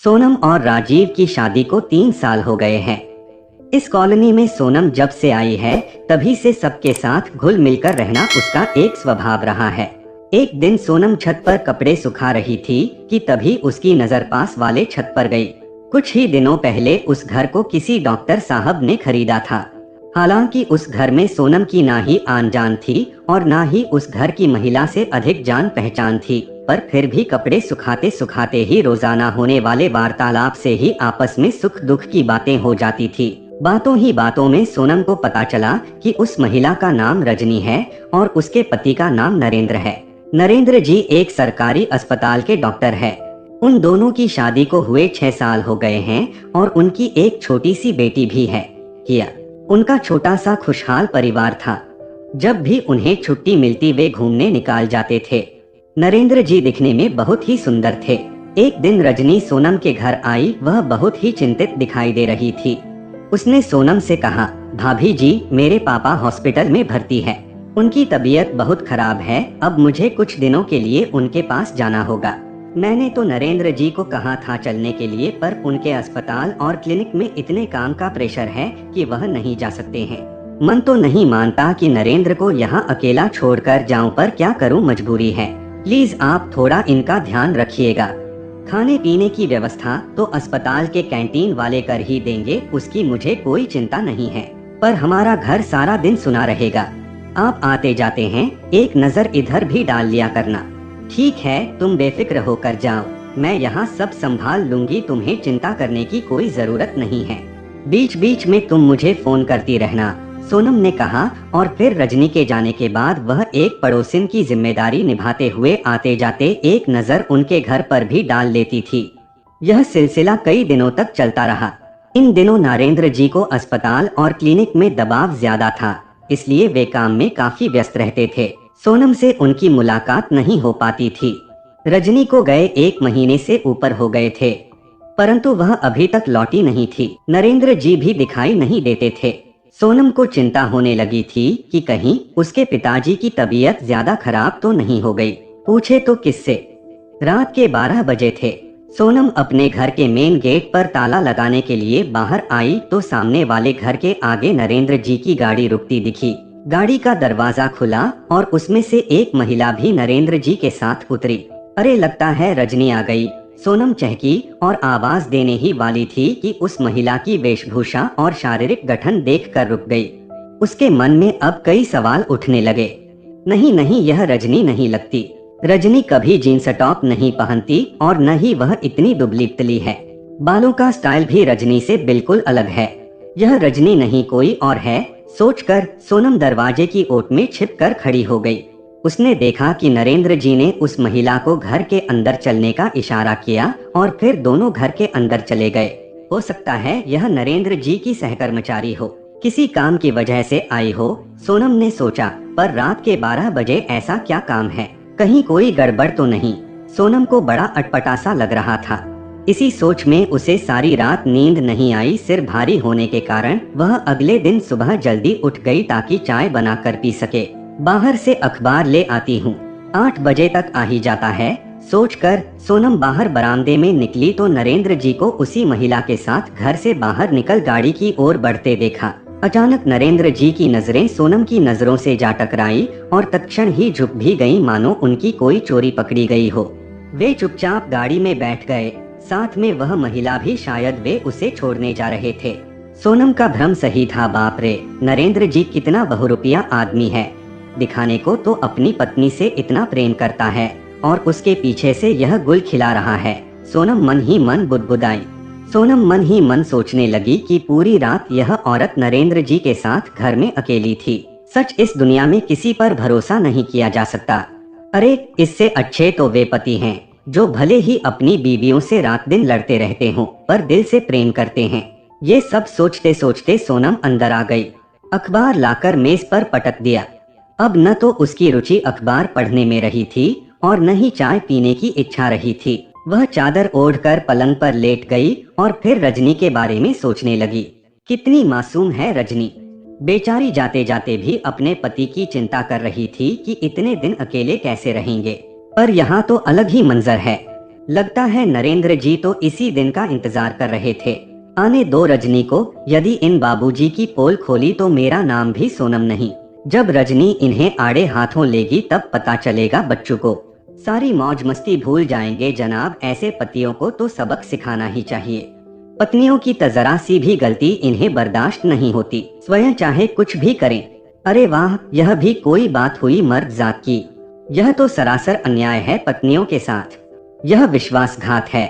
सोनम और राजीव की शादी को 3 साल हो गए हैं। इस कॉलोनी में सोनम जब से आई है तभी से सबके साथ घुल मिलकर रहना उसका एक स्वभाव रहा है। एक दिन सोनम छत पर कपड़े सुखा रही थी कि तभी उसकी नजर पास वाले छत पर गई। कुछ ही दिनों पहले उस घर को किसी डॉक्टर साहब ने खरीदा था। हालांकि उस घर में सोनम की ना ही आन जान थी और ना ही उस घर की महिला से अधिक जान पहचान थी, पर फिर भी कपड़े सुखाते सुखाते ही रोजाना होने वाले वार्तालाप से ही आपस में सुख दुख की बातें हो जाती थी। बातों ही बातों में सोनम को पता चला कि उस महिला का नाम रजनी है और उसके पति का नाम नरेंद्र है। नरेंद्र जी एक सरकारी अस्पताल के डॉक्टर है। उन दोनों की शादी को हुए 6 साल हो गए हैं और उनकी एक छोटी सी बेटी भी है, किया। उनका छोटा सा खुशहाल परिवार था। जब भी उन्हें छुट्टी मिलती वे घूमने निकाल जाते थे। नरेंद्र जी दिखने में बहुत ही सुंदर थे। एक दिन रजनी सोनम के घर आई। वह बहुत ही चिंतित दिखाई दे रही थी। उसने सोनम से कहा, भाभी जी, मेरे पापा हॉस्पिटल में भर्ती है। उनकी तबीयत बहुत खराब है। अब मुझे कुछ दिनों के लिए उनके पास जाना होगा। मैंने तो नरेंद्र जी को कहा था चलने के लिए, पर उनके अस्पताल और क्लिनिक में इतने काम का प्रेशर है कि वह नहीं जा सकते हैं। मन तो नहीं मानता कि नरेंद्र को यहाँ अकेला छोड़कर जाऊं, पर क्या करूं, मजबूरी है। प्लीज आप थोड़ा इनका ध्यान रखिएगा। खाने पीने की व्यवस्था तो अस्पताल के कैंटीन वाले कर ही देंगे, उसकी मुझे कोई चिंता नहीं है, पर हमारा घर सारा दिन सुना रहेगा। आप आते जाते हैं, एक नजर इधर भी डाल लिया करना। ठीक है, तुम बेफिक्र होकर जाओ, मैं यहाँ सब संभाल लूंगी, तुम्हें चिंता करने की कोई जरूरत नहीं है। बीच बीच में तुम मुझे फोन करती रहना, सोनम ने कहा। और फिर रजनी के जाने के बाद वह एक पड़ोसिन की जिम्मेदारी निभाते हुए आते जाते एक नजर उनके घर पर भी डाल लेती थी। यह सिलसिला कई दिनों तक चलता रहा। इन दिनों नरेंद्र जी को अस्पताल और क्लिनिक में दबाव ज्यादा था, इसलिए वे काम में काफी व्यस्त रहते थे। सोनम से उनकी मुलाकात नहीं हो पाती थी। रजनी को गए 1 महीने से ऊपर हो गए थे, परंतु वह अभी तक लौटी नहीं थी। नरेंद्र जी भी दिखाई नहीं देते थे। सोनम को चिंता होने लगी थी कि कहीं उसके पिताजी की तबीयत ज्यादा खराब तो नहीं हो गई। पूछे तो किससे। रात के 12 बजे थे। सोनम अपने घर के मेन गेट पर ताला लगाने के लिए बाहर आई तो सामने वाले घर के आगे नरेंद्र जी की गाड़ी रुकती दिखी। गाड़ी का दरवाजा खुला और उसमें से एक महिला भी नरेंद्र जी के साथ उतरी। अरे, लगता है रजनी आ गई, सोनम चहकी और आवाज देने ही वाली थी कि उस महिला की वेशभूषा और शारीरिक गठन देखकर रुक गई। उसके मन में अब कई सवाल उठने लगे। नहीं नहीं, यह रजनी नहीं लगती। रजनी कभी जींस टॉप नहीं पहनती और न ही वह इतनी दुबली पतली है। बालों का स्टाइल भी रजनी से बिल्कुल अलग है। यह रजनी नहीं कोई और है, सोचकर सोनम दरवाजे की ओट में छिपकर खड़ी हो गई। उसने देखा कि नरेंद्र जी ने उस महिला को घर के अंदर चलने का इशारा किया और फिर दोनों घर के अंदर चले गए। हो सकता है यह नरेंद्र जी की सहकर्मचारी हो, किसी काम की वजह से आई हो, सोनम ने सोचा। पर रात के 12 बजे ऐसा क्या काम है, कहीं कोई गड़बड़ तो नहीं। सोनम को बड़ा अटपटा सा लग रहा था। इसी सोच में उसे सारी रात नींद नहीं आई। सिर भारी होने के कारण वह अगले दिन सुबह जल्दी उठ गई ताकि चाय बनाकर पी सके। बाहर से अखबार ले आती हूँ, 8 बजे तक आ ही जाता है, सोचकर सोनम बाहर बरामदे में निकली तो नरेंद्र जी को उसी महिला के साथ घर से बाहर निकल गाड़ी की ओर बढ़ते देखा। अचानक नरेंद्र जी की नजरें सोनम की नजरों से जा टकराई और तत्क्षण ही झुक भी गई, मानो उनकी कोई चोरी पकड़ी गई हो। वे चुपचाप गाड़ी में बैठ गए, साथ में वह महिला भी। शायद वे उसे छोड़ने जा रहे थे। सोनम का भ्रम सही था। बाप रे, नरेंद्र जी कितना बहुरूपिया आदमी है। दिखाने को तो अपनी पत्नी से इतना प्रेम करता है और उसके पीछे से यह गुल खिला रहा है। सोनम मन ही मन बुदबुदाई। सोनम मन ही मन सोचने लगी कि पूरी रात यह औरत नरेंद्र जी के साथ घर में अकेली थी। सच, इस दुनिया में किसी पर भरोसा नहीं किया जा सकता। अरे, इससे अच्छे तो वे पति हैं जो भले ही अपनी बीवियों से रात दिन लड़ते रहते हों, पर दिल से प्रेम करते हैं। ये सब सोचते सोचते सोनम अंदर आ गई। अखबार लाकर मेज पर पटक दिया। अब न तो उसकी रुचि अखबार पढ़ने में रही थी और न ही चाय पीने की इच्छा रही थी। वह चादर ओढ़कर पलंग पर लेट गई और फिर रजनी के बारे में सोचने लगी। कितनी मासूम है रजनी। बेचारी जाते जाते भी अपने पति की चिंता कर रही थी कि इतने दिन अकेले कैसे रहेंगे। पर यहाँ तो अलग ही मंजर है। लगता है नरेंद्र जी तो इसी दिन का इंतजार कर रहे थे। आने दो रजनी को, यदि इन बाबूजी की पोल खोली तो मेरा नाम भी सोनम नहीं। जब रजनी इन्हें आड़े हाथों लेगी तब पता चलेगा बच्चों को। सारी मौज मस्ती भूल जाएंगे जनाब। ऐसे पतियों को तो सबक सिखाना ही चाहिए। पत्नियों की जरा सी भी गलती इन्हें बर्दाश्त नहीं होती, स्वयं चाहे कुछ भी करें। अरे वाह, यह भी कोई बात हुई मर्द जात की। यह तो सरासर अन्याय है पत्नियों के साथ। यह विश्वासघात है।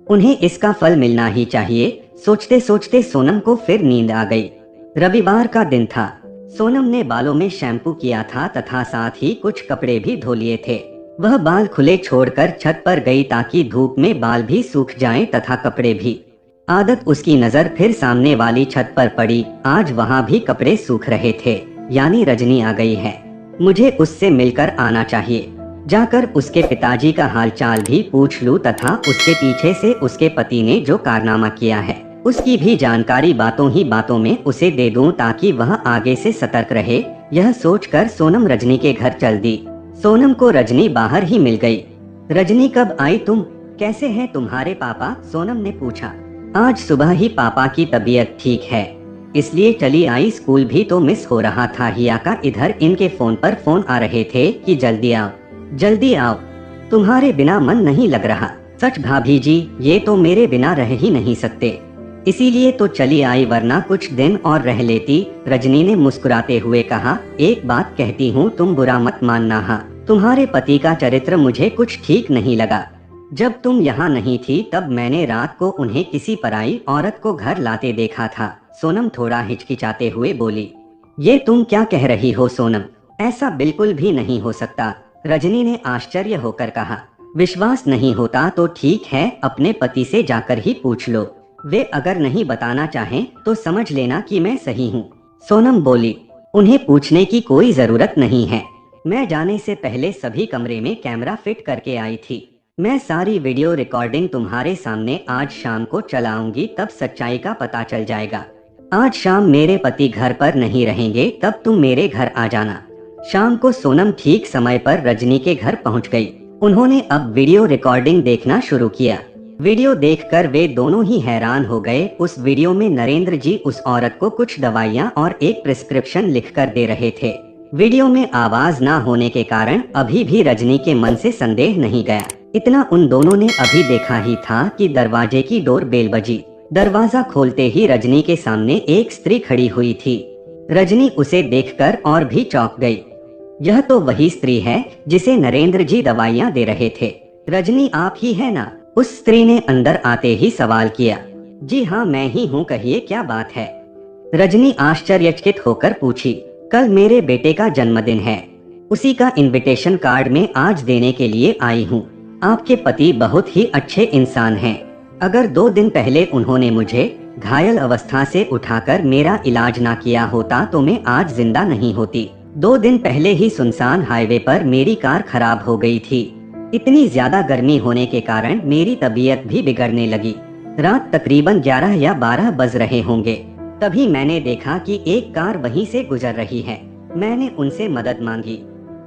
उन्हें इसका फल मिलना ही चाहिए। सोचते सोचते सोनम को फिर नींद आ गई। रविवार का दिन था। सोनम ने बालों में शैम्पू किया था तथा साथ ही कुछ कपड़े भी धो लिए थे। वह बाल खुले छोड़कर छत पर गई ताकि धूप में बाल भी सूख जाएं तथा कपड़े भी। आदत उसकी नजर फिर सामने वाली छत पर पड़ी। आज वहाँ भी कपड़े सूख रहे थे। यानी रजनी आ गई है। मुझे उससे मिलकर आना चाहिए। जाकर उसके पिताजी का हालचाल भी पूछ लूं तथा उसके पीछे से उसके पति ने जो कारनामा किया है उसकी भी जानकारी बातों ही बातों में उसे दे दूं ताकि वह आगे से सतर्क रहे। यह सोचकर सोनम रजनी के घर चल दी। सोनम को रजनी बाहर ही मिल गई। रजनी, कब आई तुम? कैसे हैं तुम्हारे पापा? सोनम ने पूछा। आज सुबह ही पापा की तबीयत ठीक है, इसलिए चली आई। स्कूल भी तो मिस हो रहा था। हिया का इधर इनके फोन पर फोन आ रहे थे कि जल्दी आओ जल्दी आओ, तुम्हारे बिना मन नहीं लग रहा। सच भाभी जी, ये तो मेरे बिना रह ही नहीं सकते, इसीलिए तो चली आई, वरना कुछ दिन और रह लेती। रजनी ने मुस्कुराते हुए कहा। एक बात कहती हूँ, तुम बुरा मत मानना। हाँ, तुम्हारे पति का चरित्र मुझे कुछ ठीक नहीं लगा। जब तुम यहाँ नहीं थी तब मैंने रात को उन्हें किसी पराई औरत को घर लाते देखा था। सोनम थोड़ा हिचकिचाते हुए बोली। ये तुम क्या कह रही हो सोनम? ऐसा बिल्कुल भी नहीं हो सकता, रजनी ने आश्चर्य होकर कहा। विश्वास नहीं होता तो ठीक है, अपने पति से जाकर ही पूछ लो। वे अगर नहीं बताना चाहें तो समझ लेना कि मैं सही हूँ। सोनम बोली। उन्हें पूछने की कोई जरूरत नहीं है। मैं जाने से पहले सभी कमरे में कैमरा फिट करके आई थी। मैं सारी वीडियो रिकॉर्डिंग तुम्हारे सामने आज शाम को चलाऊंगी, तब सच्चाई का पता चल जाएगा। आज शाम मेरे पति घर पर नहीं रहेंगे, तब तुम मेरे घर आ जाना। शाम को सोनम ठीक समय पर रजनी के घर पहुंच गई। उन्होंने अब वीडियो रिकॉर्डिंग देखना शुरू किया। वीडियो देखकर वे दोनों ही हैरान हो गए। उस वीडियो में नरेंद्र जी उस औरत को कुछ दवाइयां और एक प्रिस्क्रिप्शन लिखकर दे रहे थे। वीडियो में आवाज ना होने के कारण अभी भी रजनी के मन से संदेह नहीं गया। इतना उन दोनों ने अभी देखा ही था कि दरवाजे की डोर बेल बजी। दरवाजा खोलते ही रजनी के सामने एक स्त्री खड़ी हुई थी। रजनी उसे देखकर और भी चौंक गई। यह तो वही स्त्री है जिसे नरेंद्र जी दवाइयां दे रहे थे। रजनी, आप ही है ना? उस स्त्री ने अंदर आते ही सवाल किया। जी हाँ, मैं ही हूँ, कहिए क्या बात है? रजनी आश्चर्यचकित होकर पूछी। कल मेरे बेटे का जन्मदिन है, उसी का इनविटेशन कार्ड में आज देने के लिए आई हूँ। आपके पति बहुत ही अच्छे इंसान हैं। अगर 2 दिन पहले उन्होंने मुझे घायल अवस्था से उठाकर मेरा इलाज ना किया होता तो मैं आज जिंदा नहीं होती। 2 दिन पहले ही सुनसान हाईवे पर मेरी कार खराब हो गई थी। इतनी ज्यादा गर्मी होने के कारण मेरी तबीयत भी बिगड़ने लगी। रात तकरीबन 11 या 12 बज रहे होंगे। तभी मैंने देखा कि एक कार वहीं से गुजर रही है। मैंने उनसे मदद मांगी।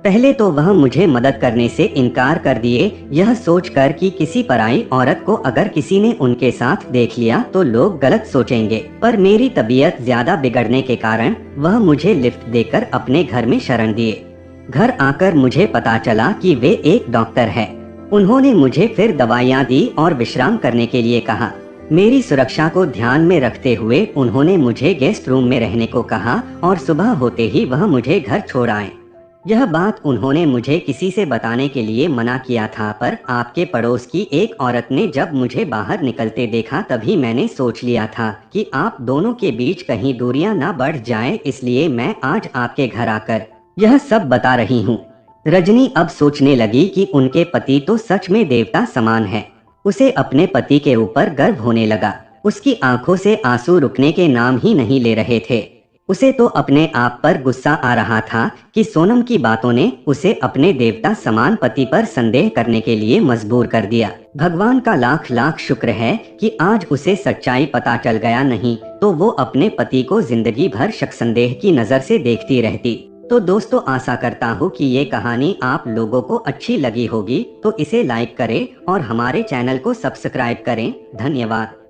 पहले तो वह मुझे मदद करने से इनकार कर दिए, यह सोचकर कि किसी पराई औरत को अगर किसी ने उनके साथ देख लिया तो लोग गलत सोचेंगे। पर मेरी तबीयत ज्यादा बिगड़ने के कारण वह मुझे लिफ्ट देकर अपने घर में शरण दिए। घर आकर मुझे पता चला कि वे एक डॉक्टर है। उन्होंने मुझे फिर दवाइयाँ दी और विश्राम करने के लिए कहा। मेरी सुरक्षा को ध्यान में रखते हुए उन्होंने मुझे गेस्ट रूम में रहने को कहा और सुबह होते ही वह मुझे घर छोड़ आए। यह बात उन्होंने मुझे किसी से बताने के लिए मना किया था, पर आपके पड़ोस की एक औरत ने जब मुझे बाहर निकलते देखा तभी मैंने सोच लिया था कि आप दोनों के बीच कहीं दूरियां ना बढ़ जाएं, इसलिए मैं आज आपके घर आकर यह सब बता रही हूँ। रजनी अब सोचने लगी कि उनके पति तो सच में देवता समान है। उसे अपने पति के ऊपर गर्व होने लगा। उसकी आंखों से आंसू रुकने के नाम ही नहीं ले रहे थे। उसे तो अपने आप पर गुस्सा आ रहा था कि सोनम की बातों ने उसे अपने देवता समान पति पर संदेह करने के लिए मजबूर कर दिया। भगवान का लाख लाख शुक्र है कि आज उसे सच्चाई पता चल गया, नहीं तो वो अपने पति को जिंदगी भर शक संदेह की नजर से देखती रहती। तो दोस्तों आशा करता हूँ कि ये कहानी आप लोगों को अच्छी लगी होगी, तो इसे लाइक करें और हमारे चैनल को सब्सक्राइब करें। धन्यवाद।